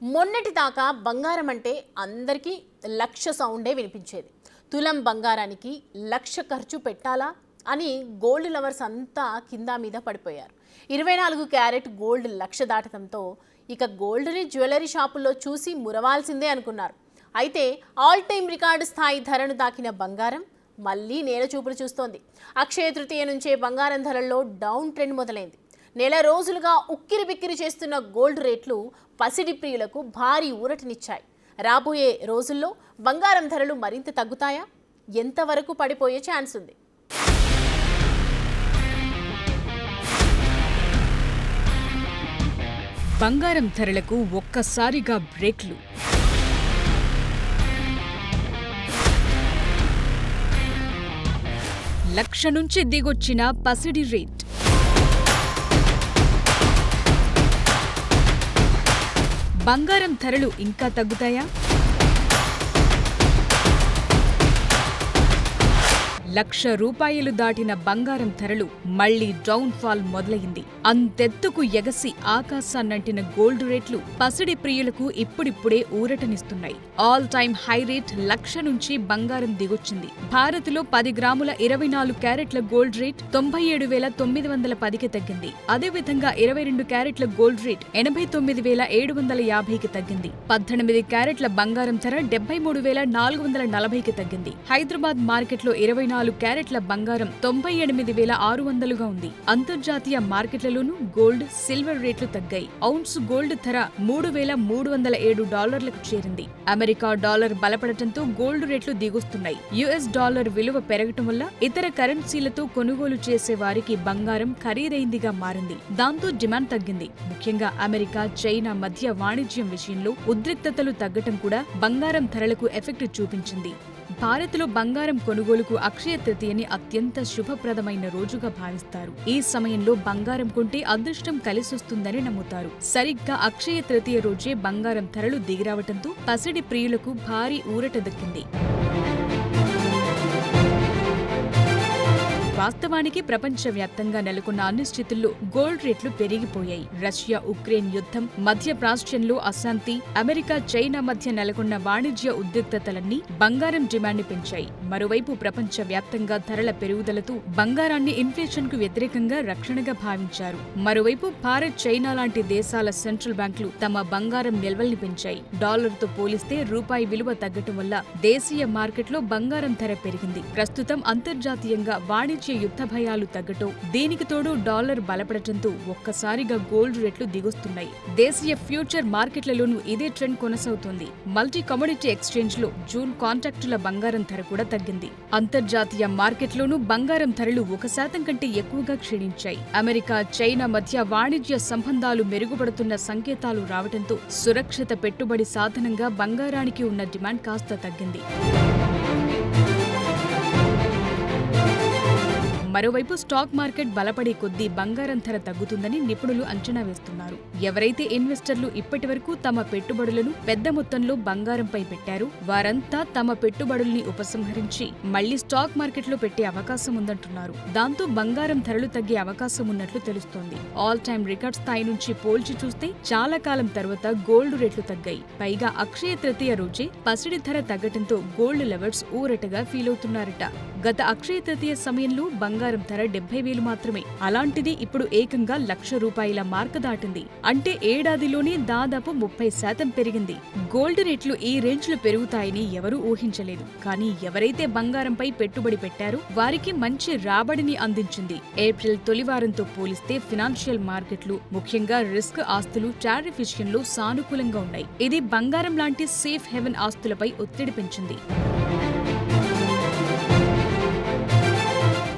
మొన్నటి దాకా బంగారం అంటే అందరికీ లక్ష సౌండే వినిపించేది. తులం బంగారానికి లక్ష ఖర్చు పెట్టాలా అని గోల్డ్ లవర్స్ అంతా కింద మీద పడిపోయారు. 24 క్యారెట్ గోల్డ్ లక్ష దాటడంతో ఇక గోల్డ్ని జ్యువెలరీ షాపుల్లో చూసి మురవాల్సిందే అనుకున్నారు. అయితే ఆల్ టైమ్ రికార్డు స్థాయి ధరను దాకిన బంగారం మళ్ళీ నేల చూపులు చూస్తోంది. అక్షయ తృతీయ నుంచే బంగారం ధరల్లో డౌన్ ట్రెండ్ మొదలైంది. నెల రోజులుగా ఉక్కిరి బిక్కిరి చేస్తున్న గోల్డ్ రేట్లు పసిడి ప్రియులకు భారీ ఊరటనిచ్చాయి. రాబోయే రోజుల్లో బంగారం ధరలు మరింత తగ్గుతాయా? ఎంతవరకు పడిపోయే ఛాన్స్ ఉంది? బంగారం ధరలకు ఒక్కసారిగా బ్రేక్లు. లక్ష నుంచి దిగొచ్చిన పసిడి రేట్. బంగారం ధరలు ఇంకా తగ్గుతాయా? ₹1,00,000 దాటిన బంగారం ధరలు మళ్లీ డౌన్ ఫాల్ మొదలైంది. అంతెత్తుకు ఎగసి ఆకాశాన్నంటిన గోల్డ్ రేట్లు పసిడి ప్రియులకు ఇప్పుడిప్పుడే ఊరటనిస్తున్నాయి. ఆల్ టైమ్ హై రేట్ 1,00,000 నుంచి బంగారం దిగొచ్చింది. భారత్లో 10 గ్రాముల 24 క్యారెట్ల గోల్డ్ రేట్ 97,910కి తగ్గింది. అదేవిధంగా 22 క్యారెట్ల గోల్డ్ రేట్ 89,750కి తగ్గింది. 18 క్యారెట్ల బంగారం ధర 73,440కి తగ్గింది. హైదరాబాద్ మార్కెట్లో 24 క్యారెట్ల బంగారం 98,600గా ఉంది. అంతర్జాతీయ మార్కెట్లలోనూ గోల్డ్, సిల్వర్ రేట్లు తగ్గాయి. ఔన్స్ గోల్డ్ ధర $3,307లకు చేరింది. అమెరికా డాలర్ బలపడటంతో గోల్డ్ రేట్లు దిగుస్తున్నాయి. యుఎస్ డాలర్ విలువ పెరగటం వల్ల ఇతర కరెన్సీలతో కొనుగోలు చేసే వారికి బంగారం ఖరీదైందిగా మారింది. దాంతో డిమాండ్ తగ్గింది. ముఖ్యంగా అమెరికా, చైనా మధ్య వాణిజ్యం విషయంలో ఉద్రిక్తతలు తగ్గటం కూడా బంగారం ధరలకు ఎఫెక్ట్ చూపించింది. భారత్లో బంగారం కొనుగోలుకు అక్షయ తృతీయని అత్యంత శుభప్రదమైన రోజుగా భావిస్తారు. ఈ సమయంలో బంగారం కొంటే అదృష్టం కలిసొస్తుందని నమ్ముతారు. సరిగ్గా అక్షయ తృతీయ రోజే బంగారం ధరలు దిగిరావటంతో పసిడి ప్రియులకు భారీ ఊరట దక్కింది. వాస్తవానికి ప్రపంచవ్యాప్తంగా నెలకొన్న అనిశ్చితుల్లో గోల్డ్ రేట్లు పెరిగిపోయాయి. రష్యా ఉక్రెయిన్ యుద్ధం, మధ్య ప్రాచ్యంలో అశాంతి, అమెరికా చైనా మధ్య నెలకొన్న వాణిజ్య ఉద్రిక్తతలన్నీ బంగారం డిమాండ్ని పెంచాయి. మరోవైపు ప్రపంచవ్యాప్తంగా ధరల పెరుగుదలతో బంగారాన్ని ఇన్ఫ్లేషన్ కు వ్యతిరేకంగా రక్షణగా భావించారు. మరోవైపు భారత్, చైనా లాంటి దేశాల సెంట్రల్ బ్యాంకులు తమ బంగారం నిల్వల్ని పెంచాయి. డాలర్తో పోలిస్తే రూపాయి విలువ తగ్గటం వల్ల దేశీయ మార్కెట్లో బంగారం ధర పెరిగింది. ప్రస్తుతం అంతర్జాతీయంగా వాణిజ్య యుద్ధ భయాలు తగ్గటం, దీనికి తోడు డాలర్ బలపడటంతో ఒక్కసారిగా గోల్డ్ రేట్లు దిగొస్తున్నాయి. దేశీయ ఫ్యూచర్ మార్కెట్లలోనూ ఇదే ట్రెండ్ కొనసాగుతోంది. మల్టీ కమోడిటీ ఎక్స్చేంజ్ లో జూన్ కాంట్రాక్టుల బంగారం ధర కూడా తగ్గింది. అంతర్జాతీయ మార్కెట్లోనూ బంగారం ధరలు 1% కంటే ఎక్కువగా క్షీణించాయి. అమెరికా, చైనా మధ్య వాణిజ్య సంబంధాలు మెరుగుపడుతున్న సంకేతాలు రావడంతో సురక్షిత పెట్టుబడి సాధనంగా బంగారానికి ఉన్న డిమాండ్ కాస్త తగ్గింది. మరోవైపు స్టాక్ మార్కెట్ బలపడే కొద్దీ బంగారం ధర తగ్గుతుందని నిపుణులు అంచనా వేస్తున్నారు. ఎవరైతే ఇన్వెస్టర్లు ఇప్పటివరకు తమ పెట్టుబడులను పెద్ద మొత్తంలో బంగారంపై పెట్టారో వారంతా తమ పెట్టుబడుల్ని ఉపసంహరించి మళ్లీ స్టాక్ మార్కెట్లో పెట్టే అవకాశం ఉందంటున్నారు. దాంతో బంగారం ధరలు తగ్గే అవకాశం ఉన్నట్లు తెలుస్తోంది. ఆల్ టైమ్ రికార్డ్ స్థాయి నుంచి పోల్చి చూస్తే చాలా కాలం తర్వాత గోల్డ్ రేట్లు తగ్గాయి. పైగా అక్షయ తృతీయ రోజే పసిడి ధర తగ్గటంతో గోల్డ్ లవర్స్ ఊరటగా ఫీల్ అవుతున్నారట. గత అక్షయ తృతీయ సమయంలో బంగారం ధర 70,000 మాత్రమే. అలాంటిది ఇప్పుడు ఏకంగా ₹1,00,000 మార్క దాటింది. అంటే ఏడాదిలోనే దాదాపు 30% పెరిగింది. గోల్డ్ రేట్లు ఈ రేంజ్ లో పెరుగుతాయని ఎవరూ ఊహించలేదు. కానీ ఎవరైతే బంగారంపై పెట్టుబడి పెట్టారో వారికి మంచి రాబడిని అందించింది. ఏప్రిల్ తొలివారంతో పోలిస్తే ఫినాన్షియల్ మార్కెట్లు, ముఖ్యంగా రిస్క్ ఆస్తులు టారిఫ్ విషయంలో సానుకూలంగా ఉన్నాయి. ఇది బంగారం లాంటి సేఫ్ హెవెన్ ఆస్తులపై ఒత్తిడి పెంచింది.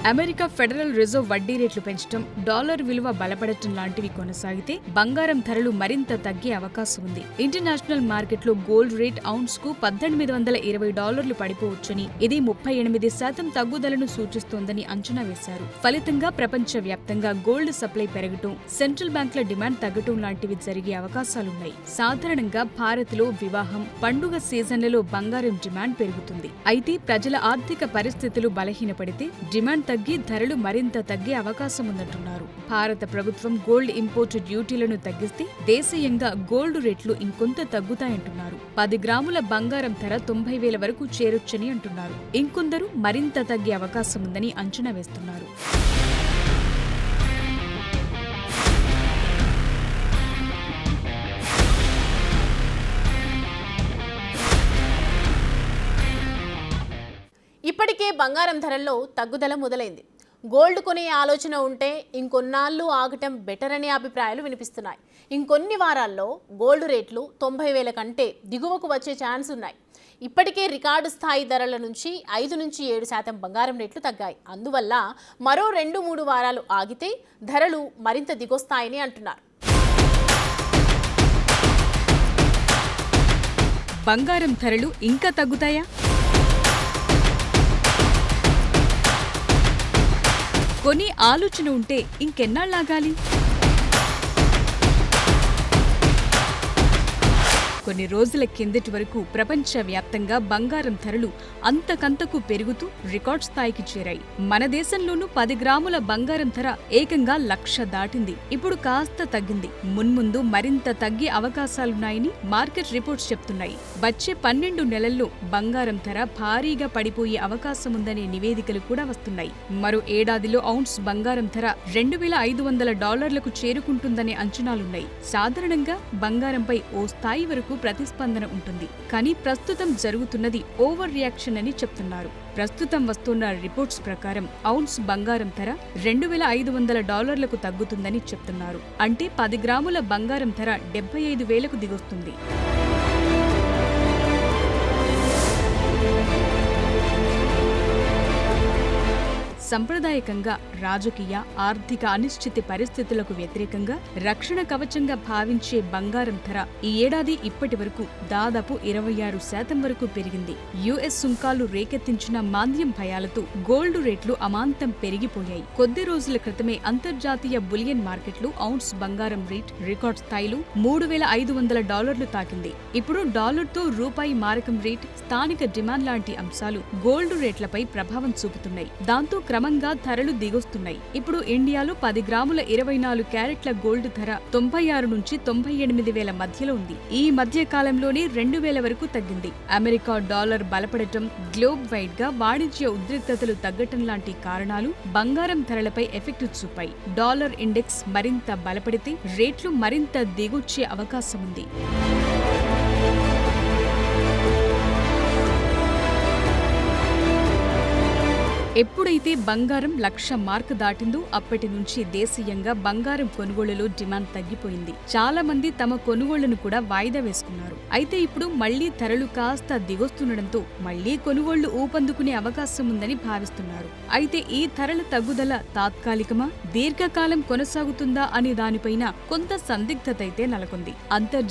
అమెరికా ఫెడరల్ రిజర్వ్ వడ్డీ రేట్లు పెంచడం, డాలర్ విలువ బలపడటం లాంటివి కొనసాగితే బంగారం ధరలు మరింత తగ్గే అవకాశం ఉంది. ఇంటర్నేషనల్ మార్కెట్లో గోల్డ్ రేట్ ఔన్స్ కు $1,820 పడిపోవచ్చని, ఇది 38% తగ్గుదలను సూచిస్తోందని అంచనా వేశారు. ఫలితంగా ప్రపంచవ్యాప్తంగా గోల్డ్ సప్లై పెరగటం, సెంట్రల్ బ్యాంకుల డిమాండ్ తగ్గటం లాంటివి జరిగే అవకాశాలున్నాయి. సాధారణంగా భారత్లో వివాహం, పండుగ సీజన్లలో బంగారం డిమాండ్ పెరుగుతుంది. అయితే ప్రజల ఆర్థిక పరిస్థితులు బలహీనపడితే డిమాండ్ తగ్గి ధరలు మరింత తగ్గే అవకాశం ఉందంటున్నారు. భారత ప్రభుత్వం గోల్డ్ ఇంపోర్ట్ డ్యూటీలను తగ్గిస్తే దేశీయంగా గోల్డ్ రేట్లు ఇంకొంత తగ్గుతాయంటున్నారు. 10 గ్రాముల బంగారం ధర 90,000 వరకు చేరొచ్చని అంటున్నారు. ఇంకొందరు మరింత తగ్గే అవకాశం ఉందని అంచనా వేస్తున్నారు. ఇప్పటికే బంగారం ధరల్లో తగ్గుదల మొదలైంది. గోల్డ్ కొనే ఆలోచన ఉంటే ఇంకొన్నాళ్ళు ఆగటం బెటర్ అనే అభిప్రాయాలు వినిపిస్తున్నాయి. ఇంకొన్ని వారాల్లో గోల్డ్ రేట్లు 90,000 కంటే దిగువకు వచ్చే ఛాన్స్ ఉన్నాయి. ఇప్పటికే రికార్డు స్థాయి ధరల నుంచి 5-7% బంగారం రేట్లు తగ్గాయి. అందువల్ల మరో 2-3 వారాలు ఆగితే ధరలు మరింత దిగొస్తాయని అంటున్నారు. బంగారం ధరలు ఇంకా తగ్గుతాయా? కొని ఆలోచన ఉంటే ఇంకెన్నాళ్ళాగాలి? కొన్ని రోజుల కిందటి వరకు ప్రపంచవ్యాప్తంగా బంగారం ధరలు అంతకంతకు పెరుగుతూ రికార్డ్ స్థాయికి చేరాయి. మన దేశంలోనూ 10 గ్రాముల బంగారం ధర ఏకంగా 1,00,000 దాటింది. ఇప్పుడు కాస్త తగ్గింది. మున్ముందు మరింత తగ్గే అవకాశాలున్నాయని మార్కెట్ రిపోర్ట్స్ చెప్తున్నాయి. వచ్చే 12 నెలల్లో బంగారం ధర భారీగా పడిపోయే అవకాశం ఉందనే నివేదికలు కూడా వస్తున్నాయి. మరో ఏడాదిలో ఔన్స్ బంగారం ధర $2,500 చేరుకుంటుందనే అంచనాలున్నాయి. సాధారణంగా బంగారంపై ఓ స్థాయి వరకు ప్రతిస్పందన ఉంటుంది. కానీ ప్రస్తుతం జరుగుతున్నది ఓవర్ రియాక్షన్ అని చెప్తున్నారు. ప్రస్తుతం వస్తున్న రిపోర్ట్స్ ప్రకారం ఔన్స్ బంగారం ధర $2,500 తగ్గుతుందని చెప్తున్నారు. అంటే 10 గ్రాముల బంగారం ధర 75,000కు దిగొస్తుంది. సంప్రదాయకంగా రాజకీయ, ఆర్థిక అనిశ్చితి పరిస్థితులకు వ్యతిరేకంగా రక్షణ కవచంగా భావించే బంగారం ధర ఈ ఏడాది ఇప్పటి వరకు దాదాపు 26% వరకు పెరిగింది. యుఎస్ సుంకాలు రేకెత్తించిన మాంద్యం భయాలతో గోల్డ్ రేట్లు అమాంతం పెరిగిపోయాయి. కొద్ది రోజుల క్రితమే అంతర్జాతీయ బులియన్ మార్కెట్లు ఔన్స్ బంగారం రేట్ రికార్డ్ స్థాయిలో $3,500 తాకింది. ఇప్పుడు డాలర్తో రూపాయి మారకం రేట్, స్థానిక డిమాండ్ లాంటి అంశాలు గోల్డ్ రేట్లపై ప్రభావం చూపుతున్నాయి. దాంతో క్రమంగా ధరలు దిగొస్తున్నాయి. ఇప్పుడు ఇండియాలో 10 గ్రాముల 24 క్యారెట్ల గోల్డ్ ధర 96,000-98,000 మధ్యలో ఉంది. ఈ మధ్య కాలంలోనే 2,000 వరకు తగ్గింది. అమెరికా డాలర్ బలపడటం, గ్లోబ్ వైడ్ గా వాణిజ్య ఉద్రిక్తతలు తగ్గటం లాంటి కారణాలు బంగారం ధరలపై ఎఫెక్ట్ చూపాయి. డాలర్ ఇండెక్స్ మరింత బలపడితే రేట్లు మరింత దిగొచ్చే అవకాశం ఉంది. ఎప్పుడైతే బంగారం 1,00,000 మార్క్ దాటిందో అప్పటి నుంచి దేశీయంగా బంగారం కొనుగోళ్లలో డిమాండ్ తగ్గిపోయింది. చాలా మంది తమ కొనుగోళ్లను కూడా వాయిదా వేసుకున్నారు. అయితే ఇప్పుడు మళ్లీ ధరలు కాస్త దిగొస్తుండటంతో మళ్లీ కొనుగోళ్లు ఊపందుకునే అవకాశం ఉందని భావిస్తున్నారు. అయితే ఈ ధరల తగ్గుదల తాత్కాలికమా, దీర్ఘకాలం కొనసాగుతుందా అనే దానిపైన కొంత సందిగ్ధత అయితే నెలకొంది. అంతర్జాతీయ